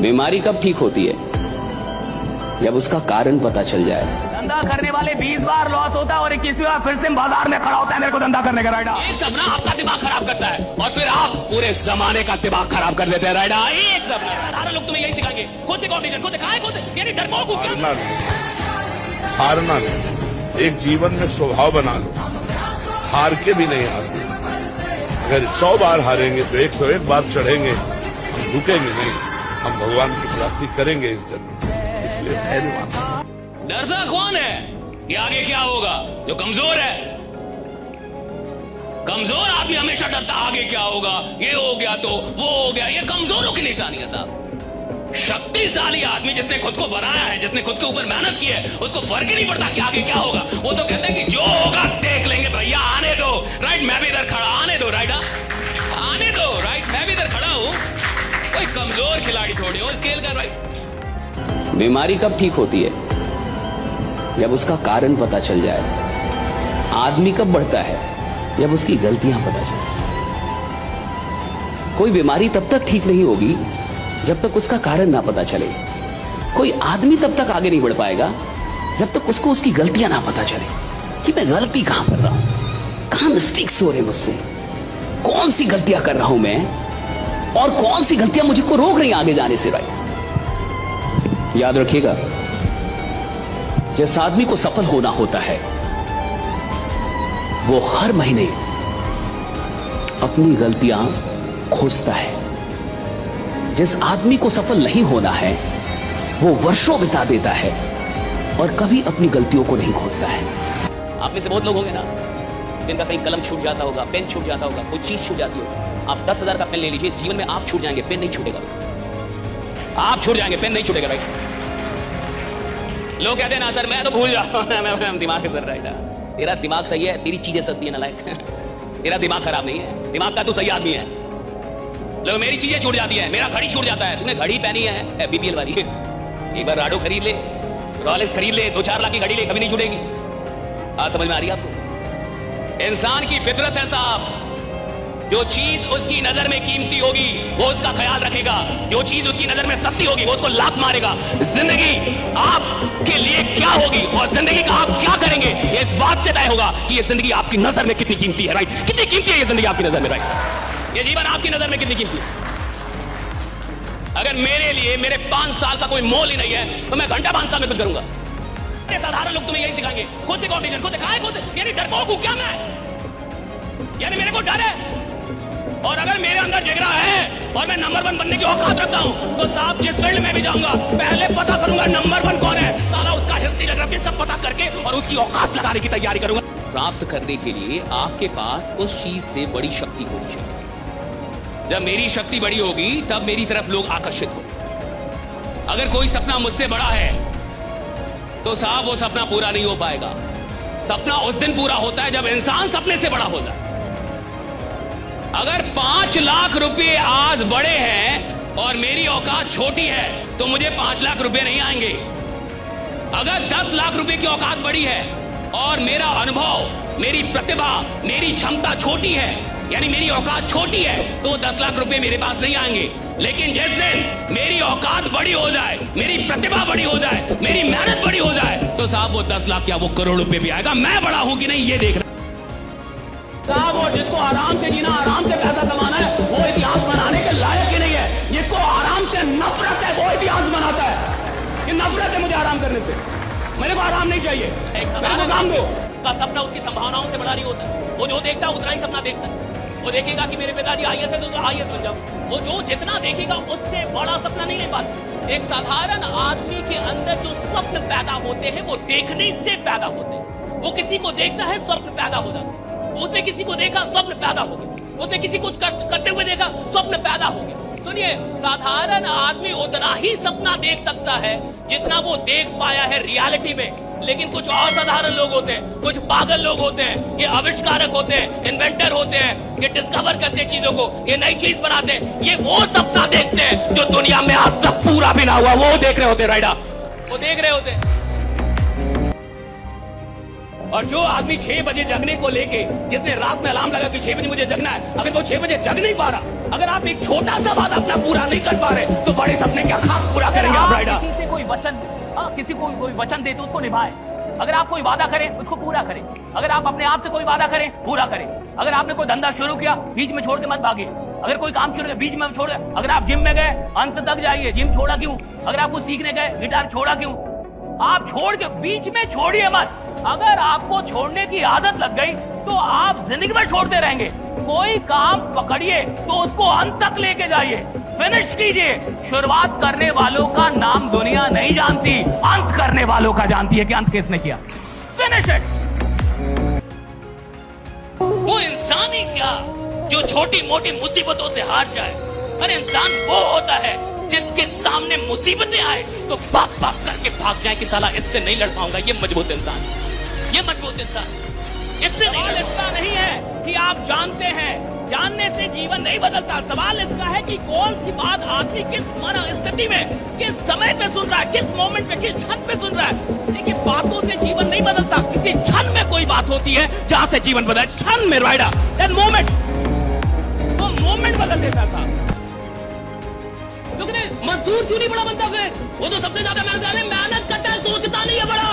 बीमारी कब ठीक होती है? जब उसका कारण पता चल जाए। धंधा करने वाले 20 बार लॉस होता है और 21वीं बार फिर से बाजार में खड़ा होता है मेरे को धंधा करने का। राइडा एक सब ना आपका दिमाग खराब करता है और फिर आप पूरे जमाने का दिमाग खराब कर देते हैं। राइडा एक सब सारे लोग तुम्हें यही सिखाएंगे, खुद से कॉम्पिटिशन खुद दिखाए, खुद यानी डरपोक हो क्या? हारना नहीं, एक जीवन में स्वभाव बना लो, हार के भी नहीं हारते। अगर 100 बार हारेंगे तो 101 बार चढ़ेंगे, हम रुकेंगे नहीं, हम भगवान की प्राप्ति करेंगे इस जन्म में। इसलिए धैर्यवान। डरता कौन है कि आगे क्या होगा? जो कमजोर है। कमजोर आदमी हमेशा डरता आगे क्या होगा, ये हो गया तो वो हो गया। ये कमजोरों की निशानी है साहब। शक्तिशाली आदमी जिसने खुद को बनाया है, जिसने खुद के ऊपर मेहनत की है, उसको फर्क ही नहीं पड़ता कि आगे क्या होगा। वो तो कहते हैं कि जो होगा देख लेंगे भैया, आने दो। राइट, मैं भी इधर खड़ा, आने दो। राइट, आने दो। राइट, मैं भी इधर खड़ा हूं, कोई कमजोर खिलाड़ी थोड़ी हो स्केल का। राइट, बीमारी कब ठीक होती है? जब उसका कारण पता चल जाए। आदमी कब बढ़ता है? जब उसकी गलतियां पता चले। कोई बीमारी तब तक ठीक नहीं होगी जब तक उसका कारण ना पता चले। कोई आदमी तब तक आगे नहीं बढ़ पाएगा जब तक उसको उसकी गलतियां ना पता चले कि मैं गलती कहां कर रहा हूं, कहां मिस्टेक्स हो रहे मुझसे, कौन सी गलतियां कर रहा हूं मैं और कौन सी गलतियां मुझे को रोक रही आगे जाने से। राइट, याद रखिएगा, जिस आदमी को सफल होना होता है वो हर महीने अपनी गलतियां खोजता है। जिस आदमी को सफल नहीं होना है वो वर्षों बिता देता है और कभी अपनी गलतियों को नहीं खोजता है। आप में से बहुत लोग होंगे ना जिनका कहीं कलम छूट जाता होगा, पेन छूट जाता होगा, कोई चीज छूट जाती होगी। आप 10,000 का पेन ले लीजिए, जीवन में आप छूट जाएंगे, पेन नहीं छूटेगा। आप छूट जाएंगे, पेन नहीं छूटेगा। राइट, लोग कहते हैं ना सर मैं तो भूल जाता हूं, दिमाग पर। राइट, तेरा दिमाग सही है, तेरी चीजें सस्ती है नालायक। तेरा दिमाग खराब नहीं है, दिमाग का तू सही आदमी है। लोग मेरी चीजें छूट जाती है, मेरा घड़ी छूट जाता है। तूने घड़ी पहनी है बीपीएल वाली, एक बार राडो खरीद ले, रॉलेक्स खरीद ले, 2-4 लाख की घड़ी ले, कभी नहीं छूटेगी। आज समझ में आ रही है आपको? इंसान की फितरत है साहब, जो चीज उसकी नजर में कीमती होगी वो उसका ख्याल रखेगा, जो चीज उसकी नजर में सस्ती होगी वो उसको लात मारेगा। जिंदगी आपके लिए क्या होगी और जिंदगी का आप क्या करेंगे ये इस बात से तय होगा कि ये जिंदगी आपकी नजर में कितनी कीमती है। राइट, कितनी कीमती है ये जिंदगी आपकी नजर में। राइट, ये जीवन आपकी नजर में कितनी कीमती है। अगर मेरे लिए मेरे 5 साल का कोई मोल ही नहीं है तो मैं घंटा 5 साल में कुछ करूंगा। साधारण लोग तुम्हें यही सिखाएंगे, खुद से कॉम्पिटिशन खुद दिखाए, खुद यानी डरपोक हूं क्या मैं? यानी मेरे को डर है और अगर मेरे अंदर जिगरा है और मैं नंबर 1 बनने की औकात रखता हूं तो साहब जिस फील्ड में भी जाऊंगा पहले पता करूंगा नंबर 1 कौन है, साला उसका हिस्ट्री जोग्राफी सब पता करके और उसकी औकात लगाने की तैयारी करूंगा। प्राप्त करने के लिए आपके पास उस चीज से बड़ी शक्ति होनी चाहिए। जब मेरी शक्ति बड़ी होगी तब मेरी तरफ लोग आकर्षित हो। अगर कोई सपना मुझसे बड़ा है तो साहब वो सपना पूरा नहीं हो पाएगा। सपना उस दिन पूरा होता है जब इंसान सपने से बड़ा होता है। अगर 5 लाख रुपए आज बड़े हैं और मेरी औकात छोटी है तो मुझे 5 लाख रुपए नहीं आएंगे। अगर 10 लाख रुपए की औकात बड़ी है और मेरा अनुभव, मेरी प्रतिभा, मेरी क्षमता छोटी है, यानी मेरी औकात छोटी है, तो 10 लाख रुपए मेरे पास नहीं आएंगे। लेकिन जिस दिन मेरी औकात बड़ी हो जाए, मेरी प्रतिभा बड़ी हो जाए, मेरी मेहनत बड़ी हो जाए, तो साहब वो 10 लाख क्या वो करोड़ रुपए भी आएगा। मैं बड़ा हूं कि नहीं ये देख रहा साहब। और जिसको आराम से जीना, आराम से पैसा कमाना है वो इतिहास बनाने के लायक ही नहीं है। जिसको आराम से नफरत है वो इतिहास बनाता है कि नफरत है मुझे आराम करने से, मेरे को आराम नहीं चाहिए, मेरे को काम दो। का सपना उसकी संभावनाओं से बड़ा नहीं होता। वो जो देखता है उतना ही सपना देखता है। वो देखेगा कि मेरे पिताजी आईएएस है तो आईएएस बन जाऊं। वो जो जितना देखेगा उससे बड़ा सपना नहीं ले पाता। एक साधारण आदमी के अंदर जो स्वप्न पैदा होते हैं वो देखने से पैदा होते हैं। वो किसी को देखता है, स्वप्न पैदा हो जाता है। उसने किसी को देखा, स्वप्न पैदा हो गया। उसने किसी को करते हुए देखा, स्वप्न पैदा हो गया। सुनिए, साधारण आदमी उतना ही सपना देख सकता है जितना वो देख पाया है रियलिटी में। लेकिन कुछ और साधारण लोग होते हैं, कुछ पागल लोग होते हैं, ये आविष्कारक होते हैं, इन्वेंटर होते हैं, ये डिस्कवर करते हैं चीजों को, ये नई चीज बनाते हैं। ये वो सपना देखते हैं जो दुनिया में आज तक पूरा भी ना हुआ, वो देख रहे होते हैं। राइडा, वो देख रहे होते हैं। और जो आदमी 6 बजे जगने को लेके, जिसने रात में अलार्म लगा कि 6 बजे मुझे जगना है, अगर वो 6 बजे जग नहीं पा रहा, अगर आप एक छोटा सा बात अपना पूरा नहीं कर पा रहे तो बड़े सपने क्या खा किसी को कोई वचन दे तो उसको निभाए। अगर आप कोई वादा करें उसको पूरा करें। अगर आप अपने आप से कोई वादा करें पूरा करें। अगर आपने कोई धंधा शुरू किया बीच में छोड़ के मत भागिए। अगर कोई काम शुरू किया बीच में छोड़, अगर आप जिम में गए अंत तक जाइए। जिम छोड़ा क्यों? अगर आप कुछ सीखने गए गिटार छोड़ा क्यों? आप छोड़ के बीच में छोड़िए मत। अगर आपको छोड़ने की आदत लग गई तो आप जिंदगी में छोड़ते रहेंगे। कोई काम पकड़िए तो उसको अंत तक लेके जाइए, फिनिश कीजिए। शुरुआत करने वालों का नाम दुनिया नहीं जानती, अंत करने वालों का जानती है कि अंत किसने किया। Finish it. वो इंसान ही क्या जो छोटी मोटी मुसीबतों से हार जाए। अरे इंसान वो होता है जिसके सामने मुसीबतें आए तो भाग भाग करके भाग जाए कि साला इससे नहीं लड़ पाऊंगा। ये मजबूत इंसान, ये मजबूत इंसान, इससे नहीं सवाल लड़ इसका नहीं है कि आप जानते हैं, जानने से जीवन नहीं बदलता। सवाल इसका है कि कौन सी बात आदमी किस स्थिति में, किस समय पे सुन रहा है, किस मोमेंट पे, किस क्षण पे सुन रहा है। देखिए बातों से जीवन नहीं बदलता, किसी क्षण में कोई बात होती है जहां से जीवन बदला। क्षण में राइडा दैट मोमेंट, वो मोमेंट बदल देता है साहब। मजदूर क्यों नहीं बड़ा बनता फिर? वो तो सबसे ज्यादा मेहनत करता है, सोचता नहीं है बड़ा।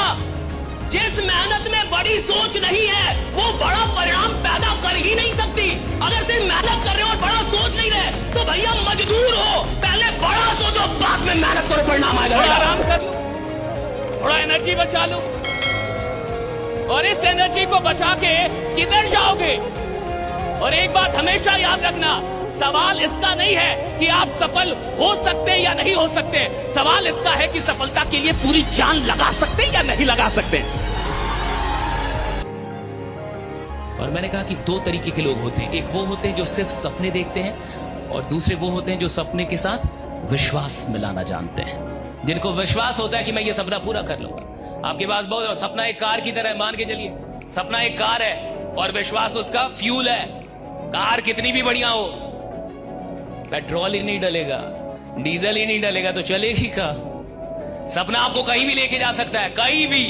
जिस मेहनत में बड़ी सोच नहीं है वो बड़ा परिणाम पैदा कर ही नहीं सकती। अगर सिर्फ मेहनत कर रहे हो और बड़ा सोच नहीं रहे तो भैया मजदूर हो। पहले बड़ा सोचो, बाद में मेहनत करो, परिणाम आएगा। थोड़ा आराम कर लो, थोड़ा एनर्जी बचा लो, और इस एनर्जी को बचा के किधर जाओगे? और एक बात हमेशा याद रखना, सवाल इसका नहीं है कि आप सफल हो सकते हैं या नहीं हो सकते। सवाल इसका है कि सफलता के लिए पूरी जान लगा सकते हैं या नहीं लगा सकते। और मैंने कहा कि दो तरीके के लोग होते हैं। एक वो होते हैं जो सिर्फ सपने देखते हैं, और दूसरे वो होते हैं जो सपने के साथ विश्वास मिलाना जानते हैं। जिनको विश्वास होता है कि मैं ये सपना पूरा कर लूंगा। आपके पास बहुत सपना एक कार की तरह है, मान के चलिए सपना एक कार है और विश्वास उसका फ्यूल है। कार कितनी भी बढ़िया हो, पेट्रोल ही नहीं डलेगा, डीजल ही नहीं डलेगा तो चलेगी का? सपना आपको कहीं भी लेके जा सकता है, कहीं भी।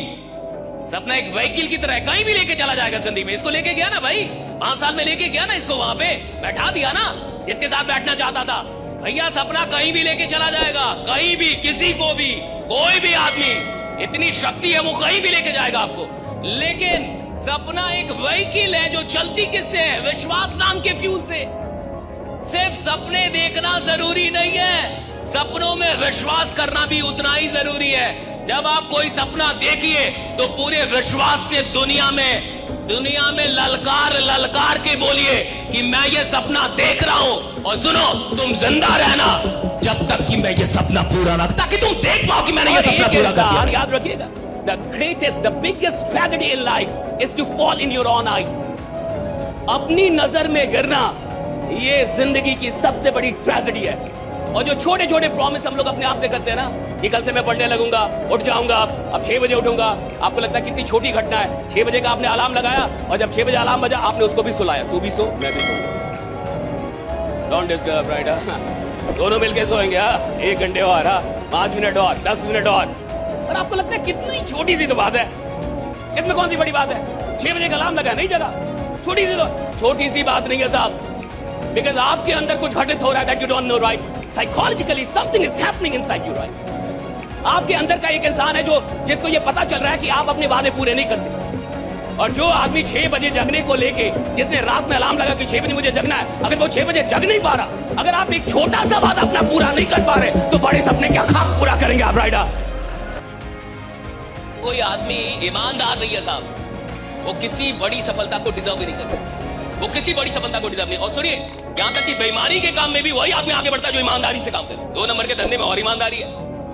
सपना एक व्हीकल की तरह है, कहीं भी लेके चला जाएगा जिंदगी में। इसको लेके गया ना भाई, 5 साल में लेके गया ना इसको, वहां पे बैठा दिया ना इसके साथ बैठना चाहता था। भैया सपना कहीं भी लेके चला जाएगा, कहीं भी, किसी को भी, कोई भी आदमी, इतनी शक्ति है वो कहीं भी लेके जाएगा आपको। लेकिन सपना एक व्हीकल है जो चलती किससे है? विश्वास नाम के फ्यूल से। सिर्फ सपने देखना जरूरी नहीं है, सपनों में विश्वास करना भी उतना ही जरूरी है। जब आप कोई सपना देखिए तो पूरे विश्वास से दुनिया में ललकार ललकार के बोलिए कि मैं ये सपना देख रहा हूं। और सुनो, तुम जिंदा रहना जब तक कि मैं ये सपना पूरा ना, ताकि तुम देख पाओ कि मैंने ये सपना पूरा कर दिया। याद रखिएगा, the greatest, the biggest tragedy in life is to fall in your own eyes. अपनी नजर में गिरना ये जिंदगी की सबसे बड़ी ट्रेजेडी है। और जो छोटे छोटे प्रॉमिस हम लोग अपने आप से करते हैं ना कि कल से मैं पढ़ने लगूंगा, उठ जाऊंगा, अब 6 बजे उठूंगा। आपको लगता है कितनी छोटी घटना है। 6 बजे का आपने अलार्म लगाया और जब 6 बजे अलार्म बजा आपने उसको भी सुलाया। तू भी सो, मैं भी सो, डोंट डिस्टर्ब राइट। दोनों मिलके सोएंगे। 1 घंटे और, 5 मिनट और, 10 मिनट और आपको लगता है कितनी छोटी सी तो बात है, इसमें कौन सी बड़ी बात है? 6 बजे का अलार्म लगाया, नहीं जगा, छोटी सी बात नहीं है साहब। बिकॉज आपके अंदर कुछ घटित हो रहा है that you don't know, right? Psychologically something is happening inside you, right? आपके अंदर का एक इंसान है जिसको ये पता चल रहा है कि आप अपने वादे पूरे नहीं करते। और जो आदमी 6 बजे जगने को लेके, जिसने रात में अलार्म लगा कि 6 बजे मुझे जगना है, अगर वो 6 बजे जग नहीं पा रहा, अगर आप एक छोटा सा वादा अपना पूरा नहीं कर पा रहे तो बड़े सपने क्या खाक पूरा करेंगे आप राइडा? कोई आदमी ईमानदार नहीं है साहब, वो किसी बड़ी सफलता को डिजर्व ही नहीं करता। वो किसी बड़ी सफलता को डिजर्व नहीं। और सुनिए, यहां तक कि बेईमानी के काम में भी वही आदमी आगे बढ़ता है जो ईमानदारी से काम करे। 2 नंबर के धंधे में और ईमानदारी है।